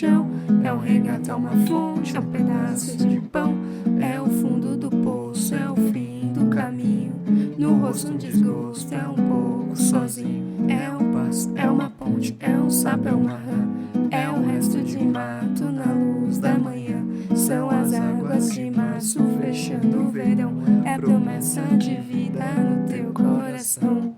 chão. É um regato, é uma fonte, é um pedaço de pão. É o fundo do poço, é o fim do caminho. No rosto um desgosto, é um pouco sozinho. É um passo, é uma ponte, é um sapo, é uma rã. É um resto de mato na luz da manhã. São as águas de março fechando o verão. É promessa de vida no teu coração.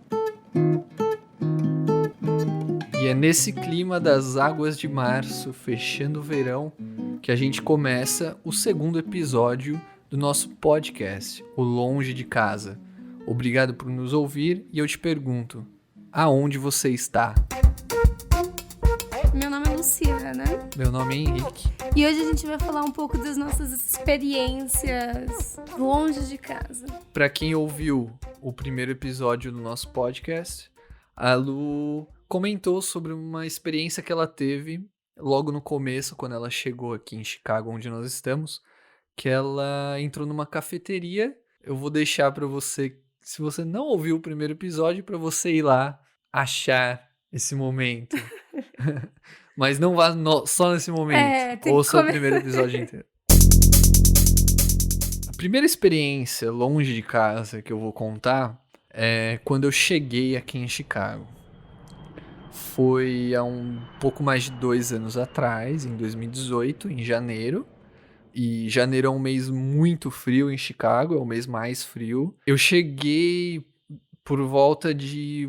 E é nesse clima das águas de março fechando o verão que a gente começa o segundo episódio do nosso podcast, O Longe de Casa. Obrigado por nos ouvir e eu te pergunto, aonde você está? Meu nome é Luciana. Meu nome é Henrique. E hoje a gente vai falar um pouco das nossas experiências longe de casa. Para quem ouviu o primeiro episódio do nosso podcast, a Lu comentou sobre uma experiência que ela teve logo no começo, quando ela chegou aqui em Chicago, onde nós estamos, que ela entrou numa cafeteria. Eu vou deixar para você, se você não ouviu o primeiro episódio, para você ir lá achar esse momento. Mas não vá só nesse momento. Ouça o primeiro episódio inteiro. A primeira experiência longe de casa que eu vou contar é quando eu cheguei aqui em Chicago. Foi há um pouco mais de 2 anos atrás, em 2018, em janeiro. E janeiro é um mês muito frio em Chicago, é o mês mais frio. Eu cheguei por volta de...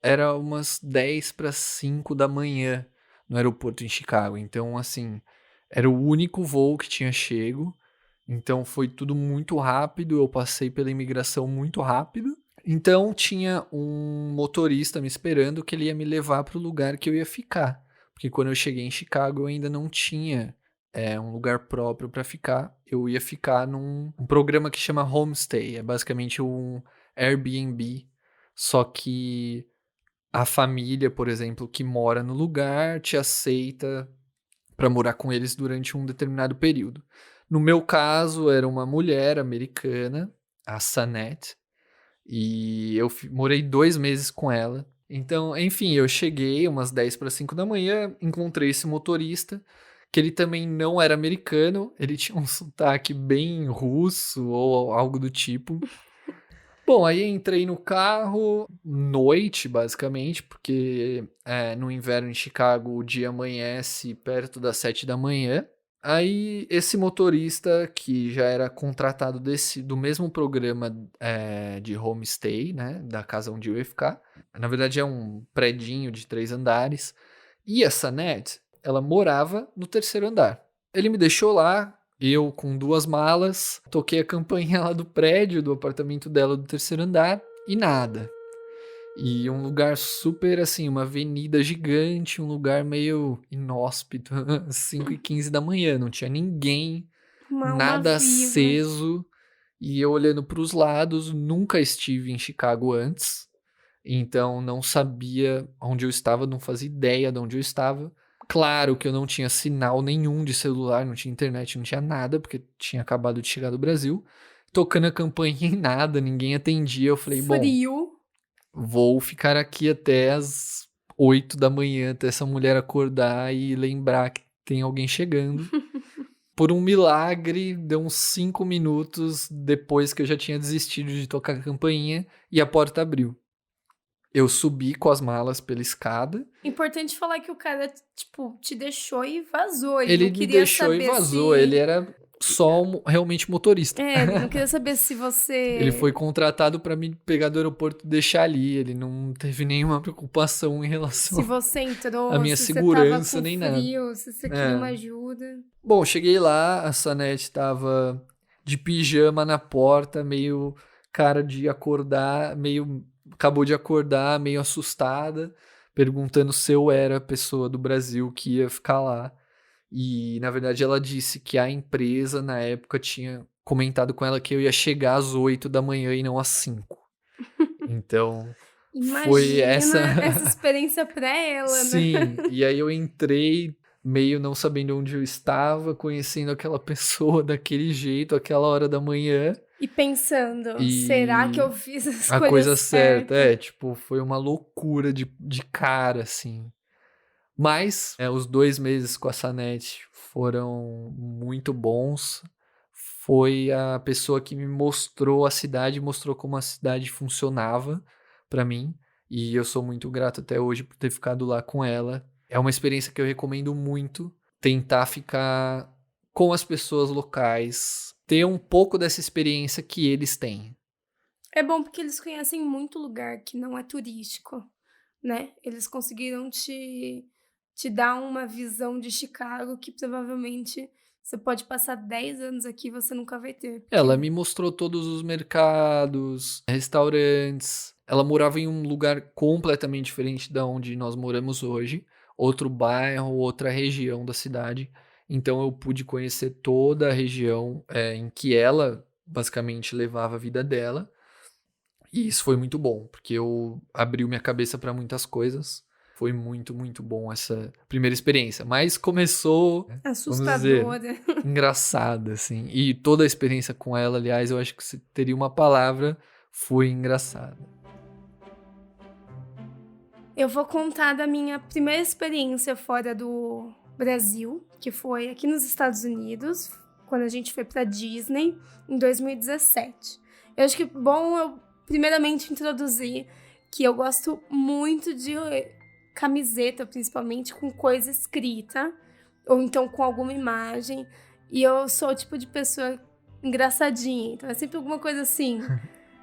Era umas 10 para 5 da manhã no aeroporto em Chicago. Então, assim, era o único voo que tinha chego. Então, foi tudo muito rápido. Eu passei pela imigração muito rápido. Então, tinha um motorista me esperando que ele ia me levar para o lugar que eu ia ficar. Porque quando eu cheguei em Chicago, eu ainda não tinha um lugar próprio para ficar. Eu ia ficar num programa que chama Homestay. É basicamente um Airbnb. Só que a família, por exemplo, que mora no lugar, te aceita para morar com eles durante um determinado período. No meu caso, era uma mulher americana, a Sanette, e eu morei 2 meses com ela. Então, enfim, eu cheguei umas 10 para 5 da manhã, encontrei esse motorista, que ele também não era americano, ele tinha um sotaque bem russo ou algo do tipo. Bom, aí entrei no carro, noite, basicamente, porque no inverno em Chicago o dia amanhece perto das 7 da manhã. Aí esse motorista, que já era contratado do mesmo programa de homestay, né, da casa onde eu ia ficar, na verdade é um predinho de 3 andares, e essa Ned, ela morava no 3º andar. Ele me deixou lá, eu com 2 malas, toquei a campainha lá do prédio, do apartamento dela do 3º andar, e nada. E um lugar super, assim, uma avenida gigante, um lugar meio inóspito, 5h15 da manhã, não tinha ninguém, nada aceso, e eu olhando para os lados, nunca estive em Chicago antes, então não sabia onde eu estava, não fazia ideia de onde eu estava. Claro que eu não tinha sinal nenhum de celular, não tinha internet, não tinha nada, porque tinha acabado de chegar do Brasil. Tocando a campainha em nada, ninguém atendia. Eu falei, bom, vou ficar aqui até as 8 da manhã, até essa mulher acordar e lembrar que tem alguém chegando. Por um milagre, deu uns 5 minutos depois que eu já tinha desistido de tocar a campainha e a porta abriu. Eu subi com as malas pela escada. Importante falar que o cara, tipo, te deixou e vazou. Ele me deixou e vazou. Ele era só realmente motorista. Ele não queria saber se você... Ele foi contratado pra me pegar do aeroporto e deixar ali. Ele não teve nenhuma preocupação em relação se você entrou, à minha segurança, nem nada. Se você queria uma ajuda. Bom, cheguei lá, a Sanette tava de pijama na porta, meio cara de acordar, acabou de acordar, meio assustada, perguntando se eu era a pessoa do Brasil que ia ficar lá. E, na verdade, ela disse que a empresa, na época, tinha comentado com ela que eu ia chegar às 8 da manhã e não às 5. Então, foi essa experiência pra ela, né? Sim, e aí eu entrei meio não sabendo onde eu estava, conhecendo aquela pessoa daquele jeito, aquela hora da manhã. E pensando, será que eu fiz a coisa certa? Tipo, foi uma loucura de cara, assim. Mas os 2 meses com a Sanete foram muito bons. Foi a pessoa que me mostrou a cidade, mostrou como a cidade funcionava pra mim. E eu sou muito grato até hoje por ter ficado lá com ela. É uma experiência que eu recomendo muito. Tentar ficar com as pessoas locais, ter um pouco dessa experiência que eles têm. É bom porque eles conhecem muito lugar que não é turístico, né? Eles conseguiram te dar uma visão de Chicago que provavelmente você pode passar 10 anos aqui e você nunca vai ter. Ela me mostrou todos os mercados, restaurantes. Ela morava em um lugar completamente diferente da onde nós moramos hoje, outro bairro, outra região da cidade. Então eu pude conhecer toda a região em que ela basicamente levava a vida dela. E isso foi muito bom, porque eu abriu minha cabeça para muitas coisas. Foi muito, muito bom essa primeira experiência. Mas começou, vamos dizer, Assustadora. engraçada, assim. E toda a experiência com ela, aliás, eu acho que se teria uma palavra, foi engraçada. Eu vou contar da minha primeira experiência fora do Brasil, que foi aqui nos Estados Unidos, quando a gente foi pra Disney, em 2017. Eu acho que é bom eu primeiramente introduzir que eu gosto muito de camiseta, principalmente com coisa escrita, ou então com alguma imagem, e eu sou o tipo de pessoa engraçadinha, então é sempre alguma coisa assim.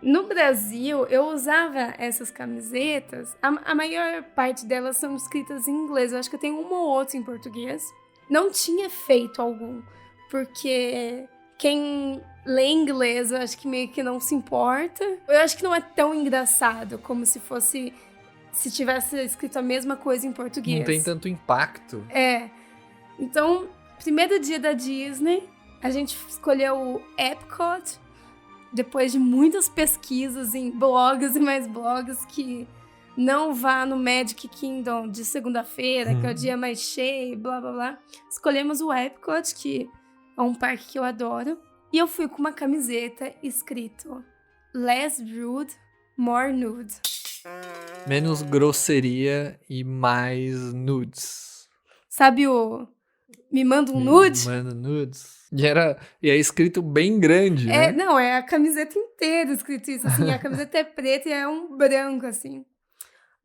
No Brasil, eu usava essas camisetas, a maior parte delas são escritas em inglês, eu acho que eu tenho uma ou outra em português. Não tinha efeito algum, porque quem lê inglês, eu acho que meio que não se importa. Eu acho que não é tão engraçado como se tivesse escrito a mesma coisa em português. Não tem tanto impacto. É. Então, primeiro dia da Disney, a gente escolheu o Epcot, depois de muitas pesquisas em blogs e mais blogs, que não vá no Magic Kingdom de segunda-feira, que é o dia mais cheio, blá blá blá. Escolhemos o Epcot, que é um parque que eu adoro. E eu fui com uma camiseta escrito Less rude, more nude. Menos grosseria e mais nudes. Sabe o me manda um nude? Manda nudes. E é escrito bem grande, né? Não, é a camiseta inteira escrito isso, assim. A camiseta é preta e é um branco, assim.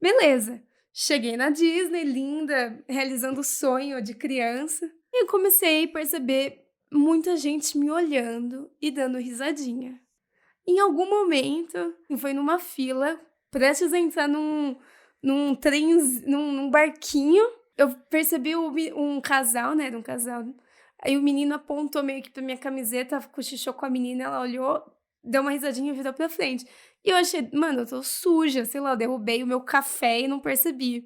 Beleza. Cheguei na Disney, linda, realizando o sonho de criança. E eu comecei a perceber muita gente me olhando e dando risadinha. Em algum momento, foi numa fila, prestes a entrar num trem, num barquinho, eu percebi um casal, né? Era um casal. Aí o menino apontou meio que pra minha camiseta, cochichou com a menina, ela olhou, deu uma risadinha e virou pra frente. E eu achei, mano, eu tô suja, sei lá, eu derrubei o meu café e não percebi.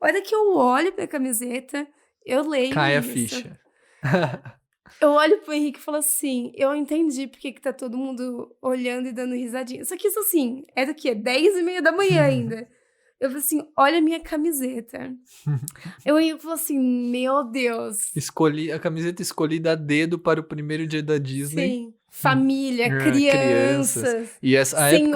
A hora que eu olho pra camiseta, eu leio Cai a isso. ficha. Eu olho pro Henrique e falo assim, eu entendi porque que tá todo mundo olhando e dando risadinha. Só que isso assim, era o quê? 10h30 da manhã ainda. Eu falei assim, olha a minha camiseta. Eu falo assim, meu Deus. Escolhi a camiseta escolhida a dedo para o primeiro dia da Disney. Sim. Família, crianças, E a senhorinha.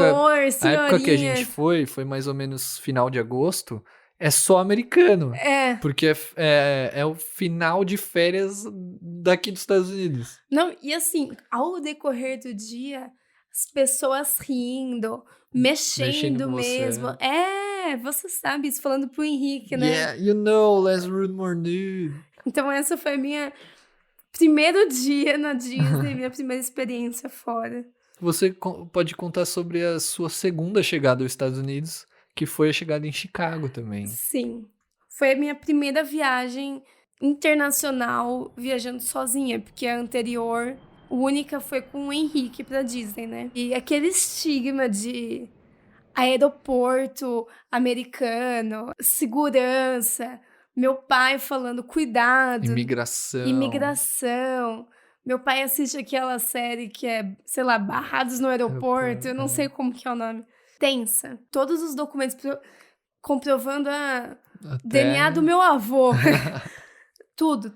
época que a gente foi mais ou menos final de agosto, é só americano. É. Porque é o final de férias daqui dos Estados Unidos. Não, e assim, ao decorrer do dia, as pessoas rindo, mexendo com mesmo. você. Você sabe isso, falando pro Henrique, né? Yeah, you know, less rude, more nude. Então essa foi a minha primeiro dia na Disney, minha primeira experiência fora. Você pode contar sobre a sua segunda chegada aos Estados Unidos, que foi a chegada em Chicago também. Sim, foi a minha primeira viagem internacional viajando sozinha, porque a anterior, a única, foi com o Henrique pra Disney, né? E aquele estigma de aeroporto americano, segurança, meu pai falando cuidado. Imigração. Meu pai assiste aquela série que é, sei lá, Barrados no Aeroporto, eu não sei como que é o nome. Tensa. Todos os documentos comprovando DNA do meu avô. Tudo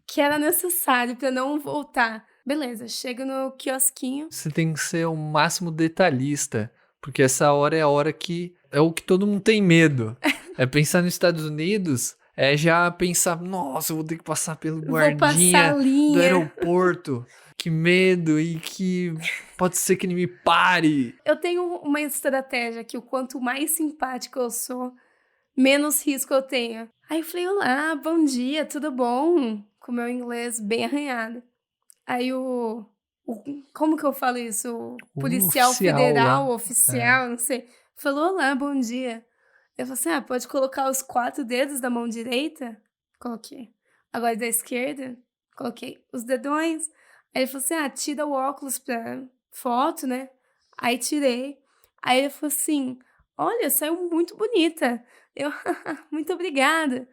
que era necessário pra não voltar. Beleza, chega no quiosquinho. Você tem que ser o máximo detalhista, porque essa hora é a hora que é o que todo mundo tem medo. É pensar nos Estados Unidos, É já pensar, nossa, eu vou ter que passar pelo Vou passar guardinha a do linha. aeroporto. Que medo e que pode ser que ele me pare. Eu tenho uma estratégia que o quanto mais simpático eu sou, menos risco eu tenho. Aí eu falei, olá, bom dia, tudo bom? Com meu inglês bem arranhado. Aí como que eu falo isso? O O policial oficial federal, lá. oficial, não sei, falou, olá, bom dia. Eu falei assim, pode colocar os 4 dedos da mão direita? Coloquei. Agora da esquerda? Coloquei os dedões. Aí ele falou assim, tira o óculos pra foto, né? Aí tirei. Aí ele falou assim, olha, saiu muito bonita. Eu, muito obrigada.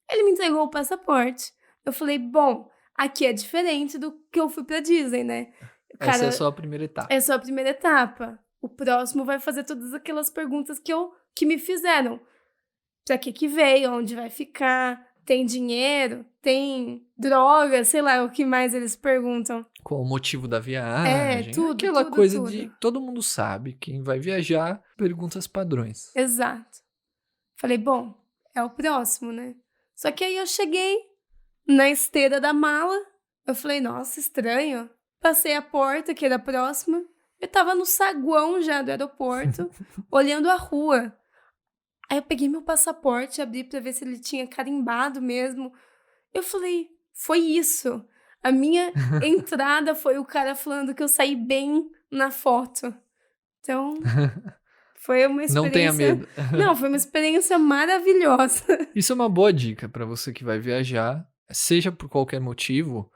Ele me entregou o passaporte. Eu falei, bom, aqui é diferente do que eu fui pra Disney, né? Essa é Cara, só a primeira etapa. é só a primeira etapa. O próximo vai fazer todas aquelas perguntas que me fizeram. Pra que veio, onde vai ficar, tem dinheiro, tem droga, sei lá, o que mais eles perguntam. Qual o motivo da É, viagem? tudo, Aquela tudo, coisa de tudo. todo mundo sabe. Quem vai viajar, perguntas padrões. Exato. Falei, bom, é o próximo, né? Só que aí eu cheguei na esteira da mala, eu falei, nossa, estranho. Passei a porta, que era a próxima, eu tava no saguão já do aeroporto, olhando a rua. Aí eu peguei meu passaporte, abri pra ver se ele tinha carimbado mesmo. Eu falei, foi isso. A minha entrada foi o cara falando que eu saí bem na foto. Então, foi uma Não tenha experiência... medo. Não, foi uma experiência maravilhosa. Isso é uma boa dica para você que vai viajar, seja por qualquer motivo.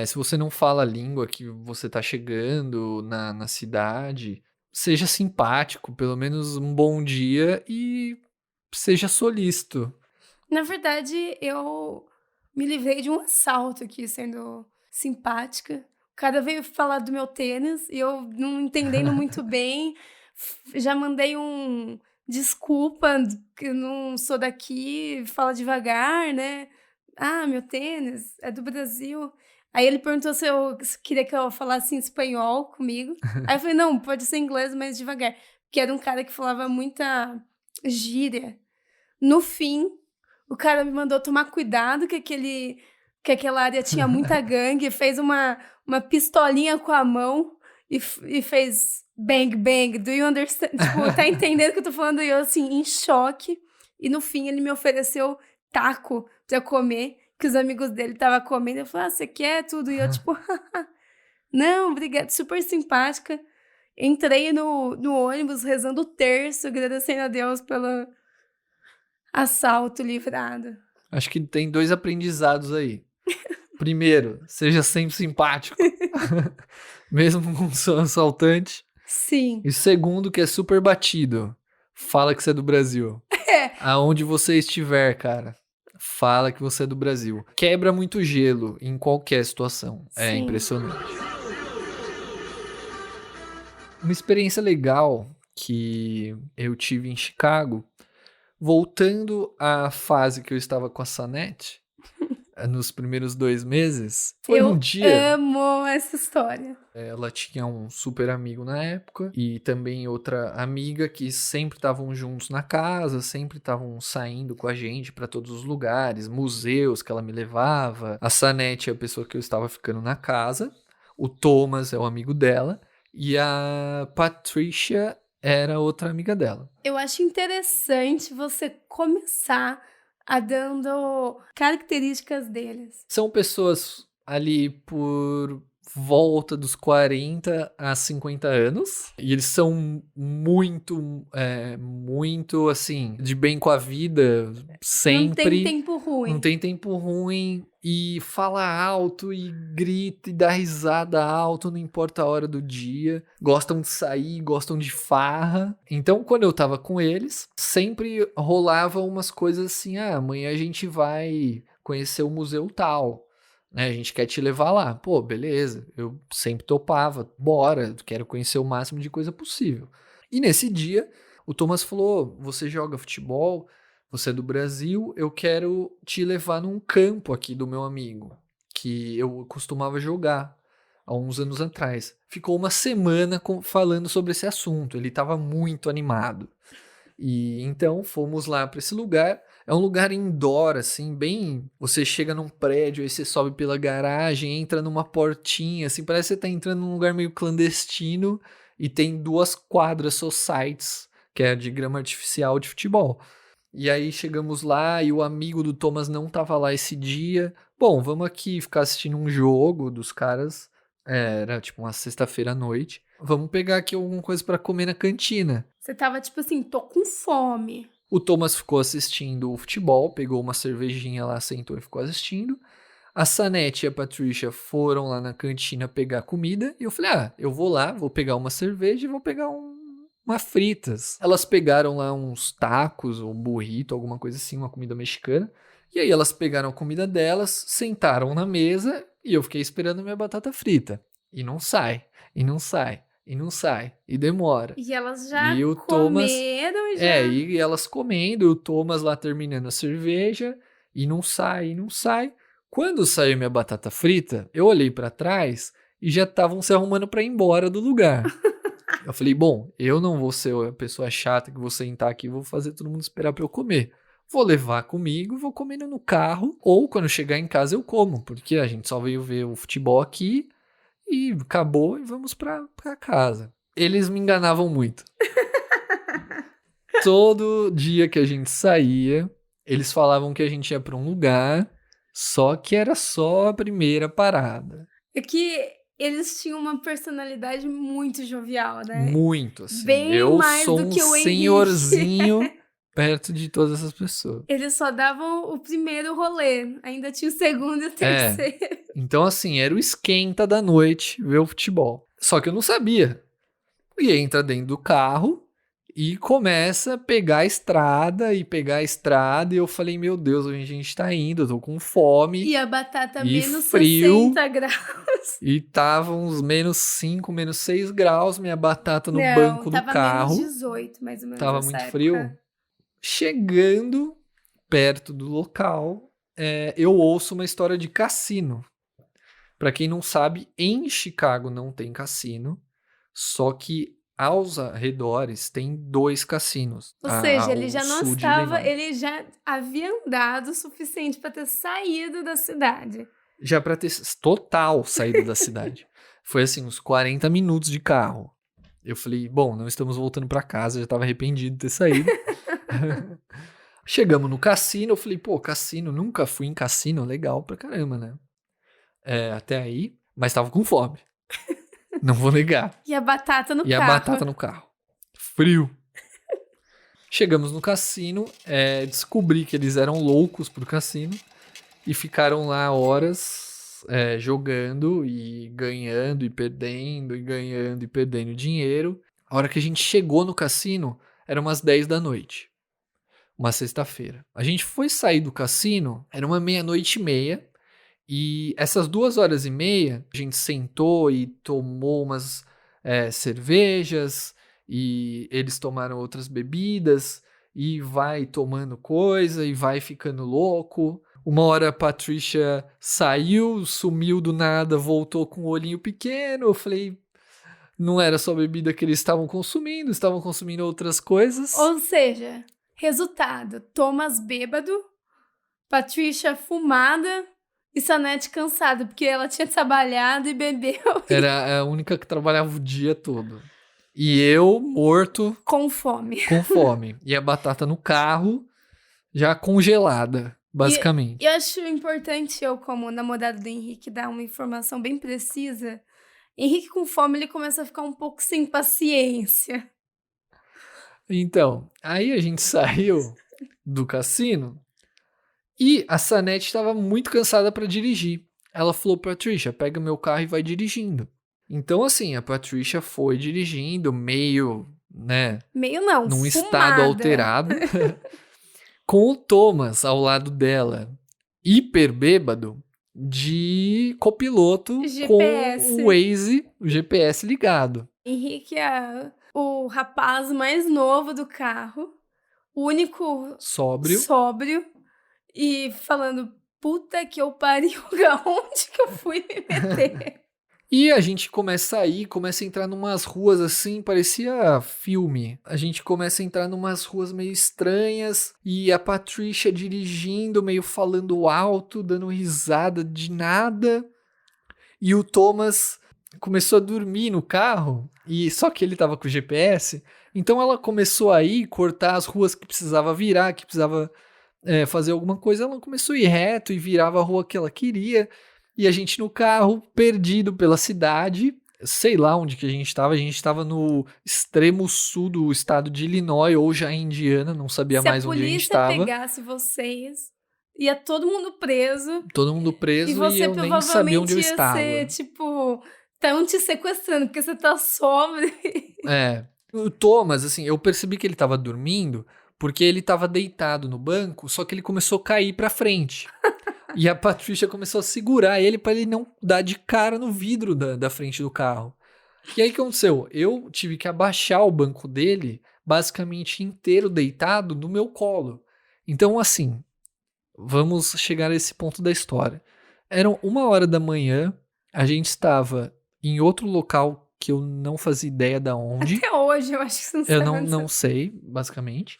Se você não fala a língua que você tá chegando na cidade, seja simpático, pelo menos um bom dia e seja solícito. Na verdade, eu me livrei de um assalto aqui, sendo simpática. O cara veio falar do meu tênis e eu não entendendo muito bem. Já mandei um desculpa, que eu não sou daqui, fala devagar, né? Meu tênis é do Brasil. Aí ele perguntou se queria que eu falasse em espanhol comigo. Aí eu falei, não, pode ser inglês, mas devagar. Porque era um cara que falava muita gíria. No fim, o cara me mandou tomar cuidado que aquela área tinha muita gangue, fez uma pistolinha com a mão e fez bang, bang, do you understand? Tipo, tá entendendo o que eu tô falando? E eu, assim, em choque. E no fim, ele me ofereceu taco pra comer, que os amigos dele estavam comendo. Eu falei, você quer tudo? E eu, tipo, não, obrigada, super simpática. Entrei no ônibus rezando o terço, agradecendo a Deus pelo assalto livrado. Acho que tem 2 aprendizados aí. Primeiro, seja sempre simpático, mesmo com o seu assaltante. Sim. E segundo, que é super batido, fala que você é do Brasil. Aonde você estiver, cara, fala que você é do Brasil. Quebra muito gelo em qualquer situação. É Sim. impressionante. Uma experiência legal que eu tive em Chicago, voltando à fase que eu estava com a Sanete, nos primeiros 2 meses, foi um Eu dia. amo essa história. Ela tinha um super amigo na época e também outra amiga que sempre estavam juntos na casa, sempre estavam saindo com a gente para todos os lugares, museus que ela me levava. A Sanete é a pessoa que eu estava ficando na casa, o Thomas é o amigo dela e a Patricia era outra amiga dela. Eu acho interessante você começar dando características deles. São pessoas ali por volta dos 40 a 50 anos. E eles são muito, assim, de bem com a vida, sempre. Não tem tempo ruim. Não tem tempo ruim e fala alto e grita e dá risada alto, não importa a hora do dia. Gostam de sair, gostam de farra. Então, quando eu tava com eles, sempre rolava umas coisas assim: amanhã a gente vai conhecer o museu tal. Né, a gente quer te levar lá. Pô, beleza. Eu sempre topava. Bora, quero conhecer o máximo de coisa possível. E nesse dia, o Thomas falou: você joga futebol? Você é do Brasil, eu quero te levar num campo aqui do meu amigo, que eu costumava jogar há uns anos atrás. Ficou uma semana falando sobre esse assunto, ele estava muito animado. E então fomos lá para esse lugar. É um lugar indoor, assim, bem... Você chega num prédio, aí você sobe pela garagem, entra numa portinha, assim, parece que você tá entrando num lugar meio clandestino e tem 2 quadras societies, que é de grama artificial de futebol. E aí chegamos lá e o amigo do Thomas não tava lá esse dia. Bom, vamos aqui ficar assistindo um jogo dos caras. Era tipo uma sexta-feira à noite. Vamos pegar aqui alguma coisa pra comer na cantina. Você tava tipo assim, tô com fome. O Thomas ficou assistindo o futebol, pegou uma cervejinha lá, sentou e ficou assistindo. A Sanete e a Patricia foram lá na cantina pegar comida. E eu falei, eu vou lá, vou pegar uma cerveja e vou pegar uma fritas. Elas pegaram lá uns tacos, ou burrito, alguma coisa assim, uma comida mexicana. E aí elas pegaram a comida delas, sentaram na mesa e eu fiquei esperando minha batata frita. E não sai, e não sai, e não sai, e demora. E elas já E o comeram, já... e elas comendo, o Thomas lá terminando a cerveja, e não sai, e não sai. Quando saiu minha batata frita, eu olhei pra trás e já estavam se arrumando pra ir embora do lugar. Eu falei, bom, eu não vou ser a pessoa chata que vou sentar aqui e vou fazer todo mundo esperar pra eu comer. Vou levar comigo, vou comendo no carro, ou quando chegar em casa eu como, porque a gente só veio ver o futebol aqui e acabou e vamos pra casa. Eles me enganavam muito. Todo dia que a gente saía, eles falavam que a gente ia pra um lugar, só que era só a primeira parada. É que eles tinham uma personalidade muito jovial, né? Muito, assim. Bem eu mais sou do que um o Henrique. senhorzinho perto de todas essas pessoas. Eles só davam o primeiro rolê, ainda tinha o segundo e o terceiro. Então, assim, era o esquenta da noite ver o futebol. Só que eu não sabia. E entra dentro do carro e começa a pegar a estrada e e eu falei, meu Deus, onde a gente tá indo? Eu tô com fome. E a batata e menos frio, 60 graus. E tava uns menos 5, menos 6 graus, minha batata no Não, banco do tava carro. menos 18, mais ou menos. Tava nessa muito época. frio. Chegando perto do local, eu ouço uma história de cassino. Pra quem não sabe, em Chicago não tem cassino, só que aos arredores tem 2 cassinos. Ou seja, ele ao já não sul de estava, Illinois. ele já havia andado o suficiente para ter saído da cidade. Já pra ter total saído da cidade. Foi assim, uns 40 minutos de carro. Eu falei, bom, não estamos voltando pra casa, já tava arrependido de ter saído. Chegamos no cassino, eu falei, pô, cassino, nunca fui em cassino, legal pra caramba, né? Até aí, mas tava com fome. Não vou negar. E a batata no E carro. a batata no carro. Frio. Chegamos no cassino, descobri que eles eram loucos pro cassino e ficaram lá horas jogando e ganhando e perdendo e ganhando e perdendo dinheiro. A hora que a gente chegou no cassino, era umas 10 da noite. Uma sexta-feira. A gente foi sair do cassino, era uma 00:30, e essas 2h30, a gente sentou e tomou umas cervejas, e eles tomaram outras bebidas, e vai tomando coisa, e vai ficando louco. Uma hora a Patricia saiu, sumiu do nada, voltou com o olhinho pequeno. Eu falei, não era só bebida que eles estavam consumindo outras coisas. Ou seja, resultado, Thomas bêbado, Patricia fumada e Sanete cansada, porque ela tinha trabalhado e bebeu. Era a única que trabalhava o dia todo. E eu, morto. Com fome. E a batata no carro, já congelada, basicamente. E eu acho importante eu, como namorado do Henrique, dar uma informação bem precisa. Henrique com fome, ele começa a ficar um pouco sem paciência. Então, aí a gente saiu do cassino e a Sanete estava muito cansada para dirigir. Ela falou, Patricia, pega meu carro e vai dirigindo. Então, assim, a Patricia foi dirigindo meio, né? Meio não, num fumada. estado alterado. Com o Thomas ao lado dela, hiper bêbado, de copiloto GPS. com o Waze, o GPS ligado. Henrique é o rapaz mais novo do carro, o único sóbrio e falando, puta que eu pariu, onde que eu fui me meter? E a gente começa a ir, começa a entrar numas ruas assim, parecia filme. A gente começa a entrar numas ruas meio estranhas e a Patricia dirigindo, meio falando alto, dando risada de nada. E o Thomas começou a dormir no carro, e só que ele tava com o GPS, então ela começou a ir, cortar as ruas que precisava virar, que precisava fazer alguma coisa, ela começou a ir reto e virava a rua que ela queria, e a gente no carro, perdido pela cidade, sei lá onde que a gente tava no extremo sul do estado de Illinois, ou já em Indiana, não sabia Se a mais onde a gente polícia tava. pegasse vocês, ia todo mundo preso. Todo mundo E preso e você eu nem sabia onde provavelmente eu ia estava. ser, tipo, tão te sequestrando, porque você tá sóbrio. É. O Thomas, assim, eu percebi que ele tava dormindo porque ele tava deitado no banco, só que ele começou a cair pra frente. E a Patricia começou a segurar ele pra ele não dar de cara no vidro da frente do carro. E aí o que aconteceu? Eu tive que abaixar o banco dele, basicamente inteiro deitado no meu colo. Então, assim, vamos chegar a esse ponto da história. Eram 1h da manhã, a gente estava em outro local que eu não fazia ideia da onde. Até hoje, eu acho que você não Eu sabe onde não sei, basicamente.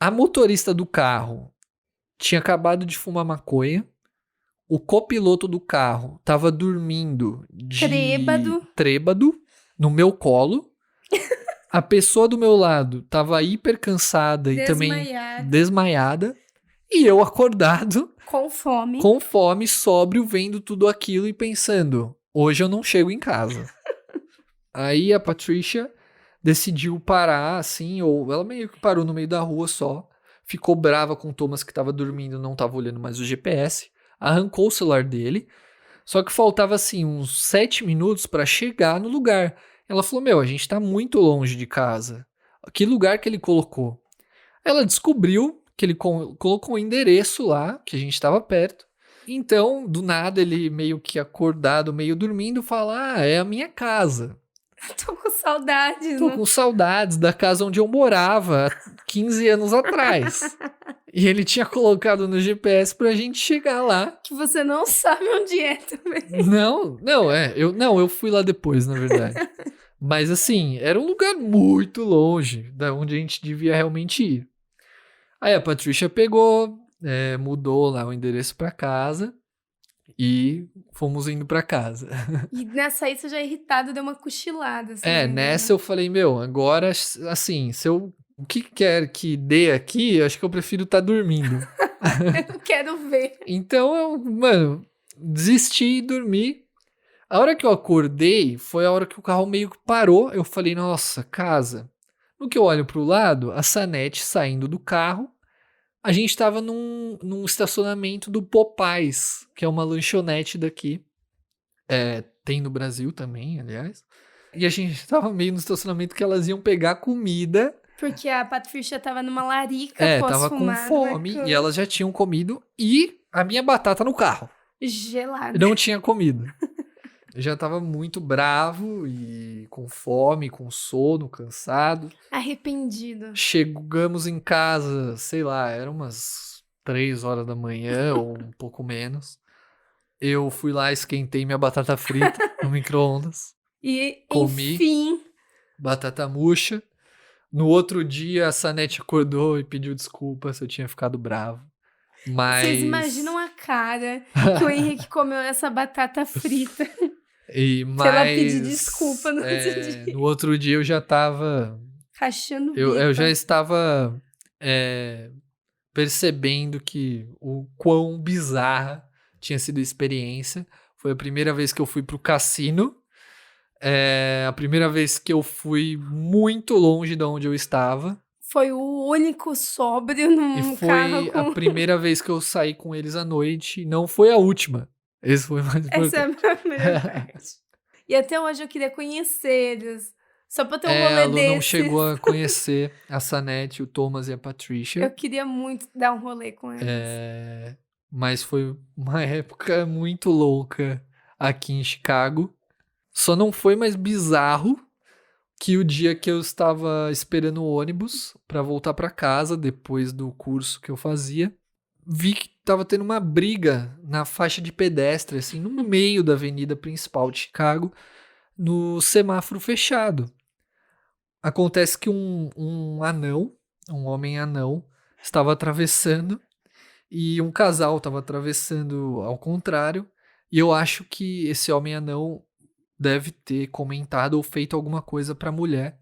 A motorista do carro tinha acabado de fumar maconha. O copiloto do carro tava dormindo de trêbado no meu colo. A pessoa do meu lado tava hiper cansada e também desmaiada. E eu acordado, com fome, sóbrio, vendo tudo aquilo e pensando, hoje eu não chego em casa. Aí a Patricia decidiu parar, assim, ou ela meio que parou no meio da rua só, ficou brava com o Thomas que tava dormindo, não tava olhando mais o GPS, arrancou o celular dele, só que faltava, assim, uns 7 minutos pra chegar no lugar. Ela falou, meu, a gente tá muito longe de casa. Que lugar que ele colocou? Ela descobriu que ele colocou um endereço lá, que a gente tava perto. Então, do nada, ele meio que acordado, meio dormindo, fala, é a minha casa. Tô com saudades. Tô com saudades da casa onde eu morava há 15 anos atrás. E ele tinha colocado no GPS pra gente chegar lá. Que você não sabe onde é também. Eu fui lá depois, na verdade. Mas assim, era um lugar muito longe da onde a gente devia realmente ir. Aí a Patricia pegou, mudou lá o endereço pra casa. E fomos indo pra casa. E nessa aí você já irritado deu uma cochilada. Nessa eu falei, meu, agora, assim, o que quer que dê aqui, eu acho que eu prefiro estar dormindo. Eu não quero ver. Então mano, desisti e dormi. A hora que eu acordei, foi a hora que o carro meio que parou. Eu falei, nossa, casa. No que eu olho pro lado, a Sanete saindo do carro. A gente tava num estacionamento do Popeyes, que é uma lanchonete daqui. Tem no Brasil também, aliás. E a gente tava meio no estacionamento que elas iam pegar comida. Porque a Patricia tava numa larica Tava com fome e elas já tinham comido. E a minha batata no carro. Gelada. Não tinha comido. Eu já tava muito bravo e com fome, com sono, cansado. Arrependido. Chegamos em casa, sei lá, eram umas 3h da manhã ou um pouco menos. Eu fui lá, esquentei minha batata frita no micro-ondas. E, comi, enfim, batata murcha. No outro dia, a Sanete acordou e pediu desculpa se eu tinha ficado bravo. Mas... vocês imaginam a cara que o Henrique comeu essa batata frita. Pra ela pedir desculpa no outro dia. No outro dia eu já tava... Rachando o bico. Eu já estava percebendo que o quão bizarra tinha sido a experiência. Foi a primeira vez que eu fui pro cassino. A primeira vez que eu fui muito longe de onde eu estava. Foi o único sóbrio num E carro foi a primeira vez que eu saí com eles à noite. Não foi a última. Esse foi mais importante. Essa é a primeira parte. E até hoje eu queria conhecer eles. Só pra ter um rolê a Lu desses. não chegou a conhecer a Sanete, o Thomas e a Patricia. Eu queria muito dar um rolê com eles. Mas foi uma época muito louca aqui em Chicago. Só não foi mais bizarro que o dia que eu estava esperando o ônibus para voltar para casa depois do curso que eu fazia. vi que tava tendo uma briga na faixa de pedestre, assim, no meio da avenida principal de Chicago, no semáforo fechado. Acontece que um anão, um homem anão, estava atravessando e um casal estava atravessando ao contrário. E eu acho que esse homem anão deve ter comentado ou feito alguma coisa pra mulher.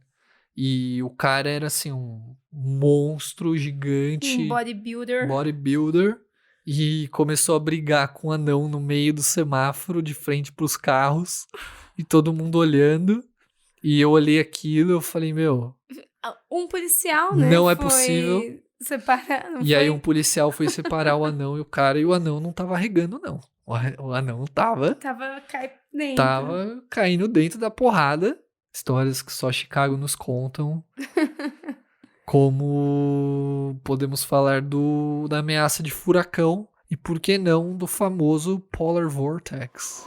E o cara era assim, um monstro Um gigante, bodybuilder. bodybuilder, e começou a brigar com o anão no meio do semáforo, de frente pros carros, e todo mundo olhando. E eu olhei aquilo e eu falei, meu, Um policial, né? não é foi possível. separar, não E foi? aí um policial foi separar o anão e o cara, e o anão não tava regando, não. O anão Tava dentro. tava caindo dentro da porrada. Histórias que só Chicago nos contam. Como podemos falar da ameaça de furacão e, por que não, do famoso Polar Vortex.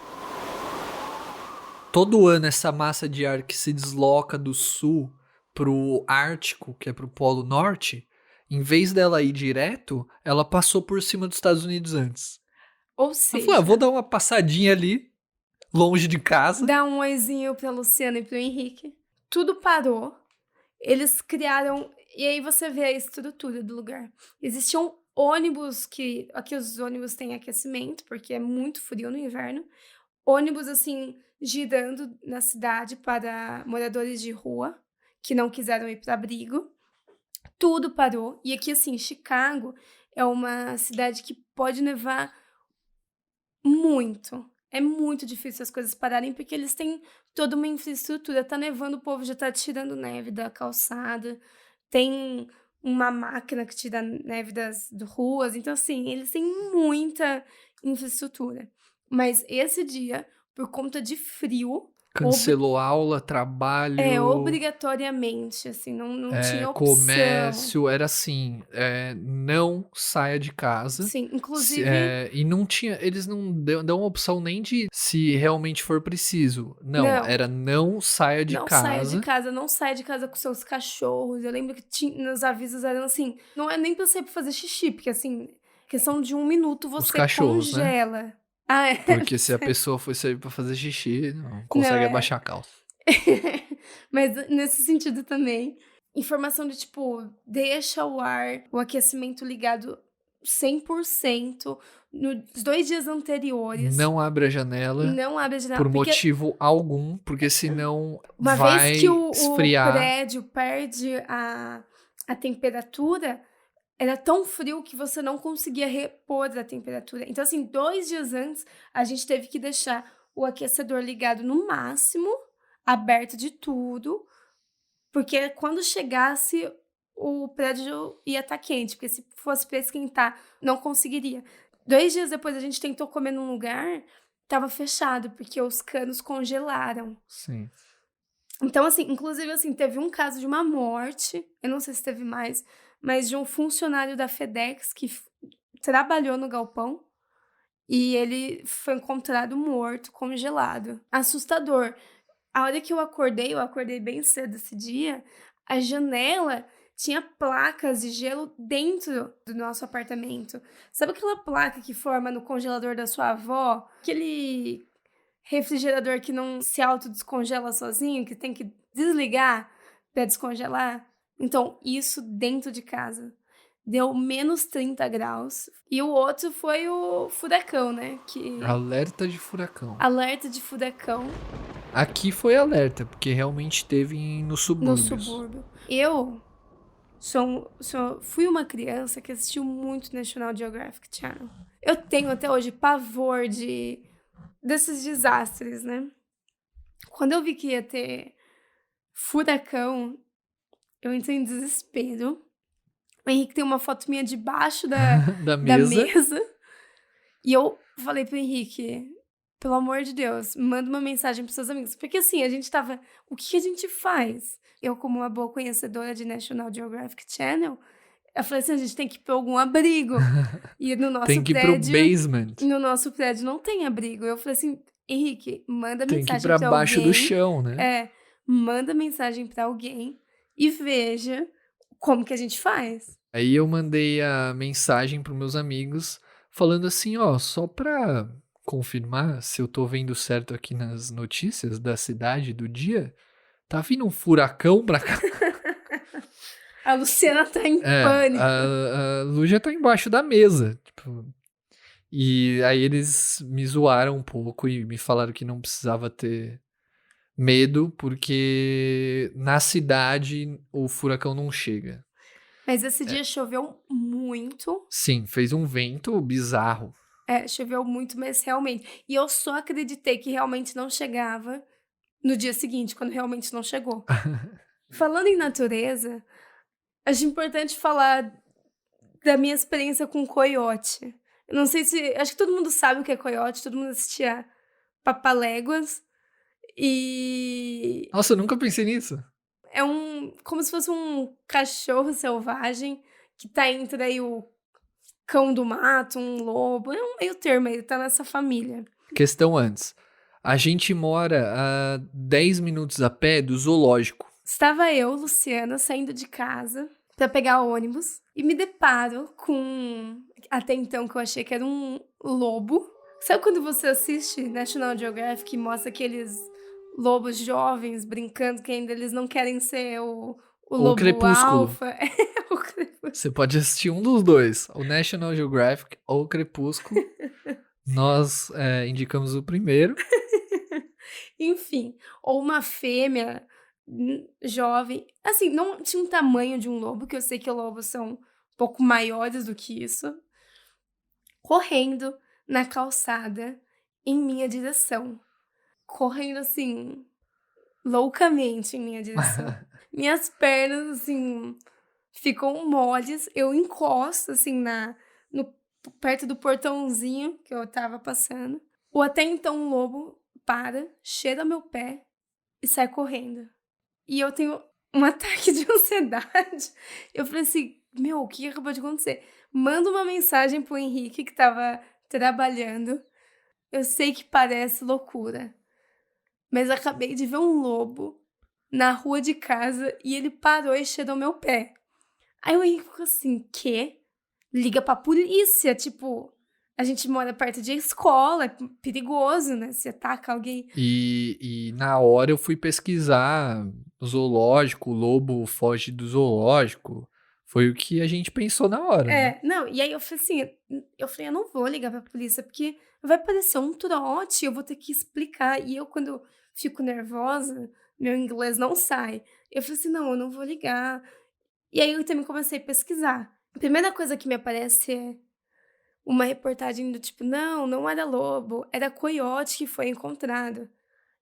Todo ano essa massa de ar que se desloca do sul pro Ártico, que é pro Polo Norte, em vez dela ir direto, ela passou por cima dos Estados Unidos antes. Ou Ela seja, falou, vou dar uma passadinha ali, longe de casa. dá um oizinho pra Luciana e pro Henrique. Tudo parou. Eles criaram... E aí você vê a estrutura do lugar. Existiam ônibus que... Aqui os ônibus têm aquecimento, porque é muito frio no inverno. Ônibus, assim, girando na cidade para moradores de rua que não quiseram ir para abrigo. Tudo parou. E aqui, assim, Chicago é uma cidade que pode nevar muito. É muito difícil as coisas pararem, porque eles têm toda uma infraestrutura. Tá nevando, o povo já tá tirando neve da calçada. Tem uma máquina que tira neve das ruas. Então, assim, eles têm muita infraestrutura. Mas esse dia, por conta de frio, Cancelou aula, trabalho, obrigatoriamente, assim, não tinha opção. comércio, era assim, não saia de casa. Sim, inclusive... E não tinha, eles não dão uma opção nem de se realmente for preciso. Não, Não. era não saia de Não casa. saia de casa, não saia de casa com seus cachorros. Eu lembro que nos avisos eram assim, não é nem pra você fazer xixi, porque assim, questão de 1 minuto Os você cachorros, né? congela. Ah, é. Porque se a pessoa for sair pra fazer xixi, não consegue Não, é. abaixar a calça. Mas nesse sentido também, informação de tipo, deixa o aquecimento ligado 100% nos 2 dias anteriores. Não abre a janela Não abre a janela. por porque motivo algum, porque senão uma vai vez que o esfriar. prédio perde a temperatura, era tão frio que você não conseguia repor a temperatura. Então, assim, 2 dias antes, a gente teve que deixar o aquecedor ligado no máximo, aberto de tudo, porque quando chegasse, o prédio ia estar quente, porque se fosse para esquentar, não conseguiria. 2 dias depois, a gente tentou comer num lugar, tava fechado, porque os canos congelaram. Sim. Então, assim, inclusive, assim, teve um caso de uma morte, eu não sei se teve mais, mas de um funcionário da FedEx que trabalhou no galpão e ele foi encontrado morto, congelado. Assustador. A hora que eu acordei bem cedo esse dia, a janela tinha placas de gelo dentro do nosso apartamento. Sabe aquela placa que forma no congelador da sua avó? Aquele refrigerador que não se autodescongela sozinho, que tem que desligar para descongelar. Então, isso dentro de casa. Deu menos 30 graus. E o outro foi o furacão, né? Alerta de furacão. Alerta de furacão. Aqui foi alerta, porque realmente teve no No subúrbios. subúrbio. Eu fui uma criança que assistiu muito National Geographic Channel. Eu tenho até hoje pavor desses desastres, né? Quando eu vi que ia ter furacão, eu entrei em desespero. O Henrique tem uma foto minha debaixo da mesa. E eu falei pro Henrique, pelo amor de Deus, manda uma mensagem pros seus amigos. Porque assim, a gente tava... O que a gente faz? Eu, como uma boa conhecedora de National Geographic Channel, eu falei assim, a gente tem que ir pra algum abrigo. E no nosso Tem que ir pro basement. No nosso prédio não tem abrigo. Eu falei assim, Henrique, manda Tem mensagem que ir pra baixo alguém. do chão, né? Manda mensagem pra alguém e veja como que a gente faz. Aí eu mandei a mensagem pros meus amigos falando assim, ó, só pra confirmar se eu tô vendo certo aqui nas notícias da cidade do dia, tá vindo um furacão pra cá. A Luciana tá em pânico. A Lu já tá embaixo da mesa, tipo, e aí eles me zoaram um pouco e me falaram que não precisava ter medo, porque na cidade o furacão não chega. Mas esse dia choveu muito. Sim, fez um vento bizarro. Choveu muito, mas realmente. E eu só acreditei que realmente não chegava no dia seguinte, quando realmente não chegou. Falando em natureza, acho importante falar da minha experiência com coiote. Eu não sei se... Acho que todo mundo sabe o que é coiote, todo mundo assistia Papaléguas. E Nossa, eu nunca pensei nisso. é como se fosse um cachorro selvagem que tá entre aí o cão do mato, um lobo. É um meio termo, ele tá nessa família. Questão antes. A gente mora a 10 minutos a pé do zoológico. Estava eu, Luciana, saindo de casa pra pegar ônibus e me deparo com, até então que eu achei que era um lobo. Sabe quando você assiste National Geographic e mostra aqueles lobos jovens brincando que ainda eles não querem ser o lobo Crepúsculo. alfa? O Crepúsculo. Você pode assistir um dos dois, o National Geographic ou o Crepúsculo. Nós indicamos o primeiro. Enfim, ou uma fêmea jovem. Assim, não tinha um tamanho de um lobo, que eu sei que lobos são um pouco maiores do que isso. Correndo na calçada em minha direção. Correndo, assim, loucamente em minha direção. Minhas pernas, assim, ficam moles. Eu encosto, assim, perto do portãozinho que eu tava passando. O até então lobo para, cheira meu pé e sai correndo. E eu tenho um ataque de ansiedade. Eu falei assim, o que acabou de acontecer? Manda uma mensagem pro Henrique, que tava trabalhando. Eu sei que parece loucura, mas eu acabei de ver um lobo na rua de casa e ele parou e cheirou meu pé. Aí o Henrique ficou assim, quê? Liga pra polícia, tipo... A gente mora perto de escola, é perigoso, né? Se ataca alguém. E na hora eu fui pesquisar zoológico, o lobo foge do zoológico. Foi o que a gente pensou na hora, né? Não, e aí eu falei assim, eu não vou ligar pra polícia, porque vai parecer um trote, eu vou ter que explicar. E eu, quando fico nervosa, meu inglês não sai. Eu falei assim, não, eu não vou ligar. E aí eu também comecei a pesquisar. A primeira coisa que me aparece é uma reportagem do tipo, não era lobo, era coiote que foi encontrado.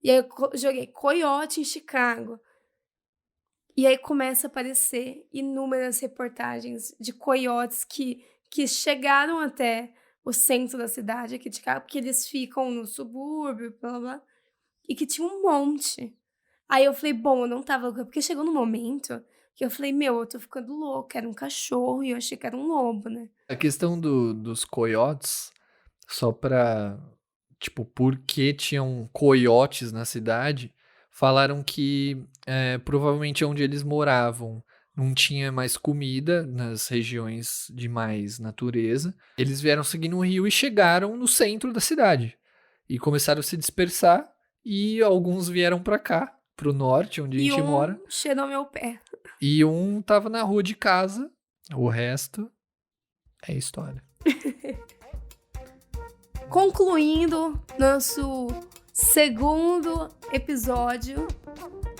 E aí eu joguei coiote em Chicago. E aí começa a aparecer inúmeras reportagens de coiotes que chegaram até o centro da cidade aqui de Chicago, porque eles ficam no subúrbio, blá, blá, blá, e que tinha um monte. Aí eu falei, bom, eu não tava louca, porque chegou no momento que eu falei, eu tô ficando louca, era um cachorro e eu achei que era um lobo, né? A questão dos coiotes, só pra, tipo, por que tinham coiotes na cidade, falaram que provavelmente onde eles moravam não tinha mais comida nas regiões de mais natureza. Eles vieram seguindo um rio e chegaram no centro da cidade. E começaram a se dispersar e alguns vieram pra cá, pro norte, onde a gente mora. E cheirou meu pé. E um tava na rua de casa, o resto é história. Concluindo nosso segundo episódio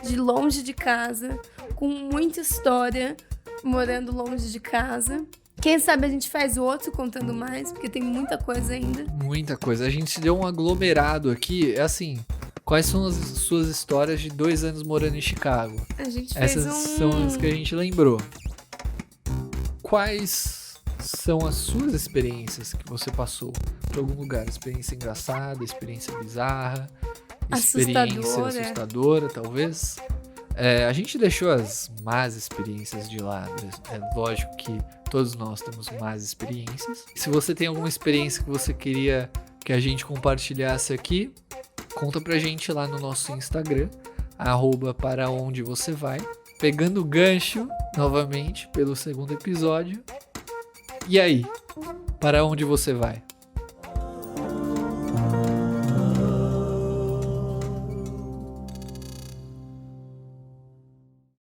de Longe de Casa, com muita história, morando longe de casa. Quem sabe a gente faz outro contando mais, porque tem muita coisa ainda. Muita coisa. A gente se deu um aglomerado aqui. É assim, quais são as suas histórias de 2 anos morando em Chicago? A gente fez Essas são as que a gente lembrou. Quais são as suas experiências que você passou por algum lugar? Experiência engraçada, experiência bizarra, experiência assustadora, talvez. A gente deixou as más experiências de lado. É lógico que todos nós temos más experiências. Se você tem alguma experiência que você queria que a gente compartilhasse aqui, conta pra gente lá no nosso Instagram, @paraondevocevai. pegando o gancho novamente pelo segundo episódio. E aí? Para onde você vai?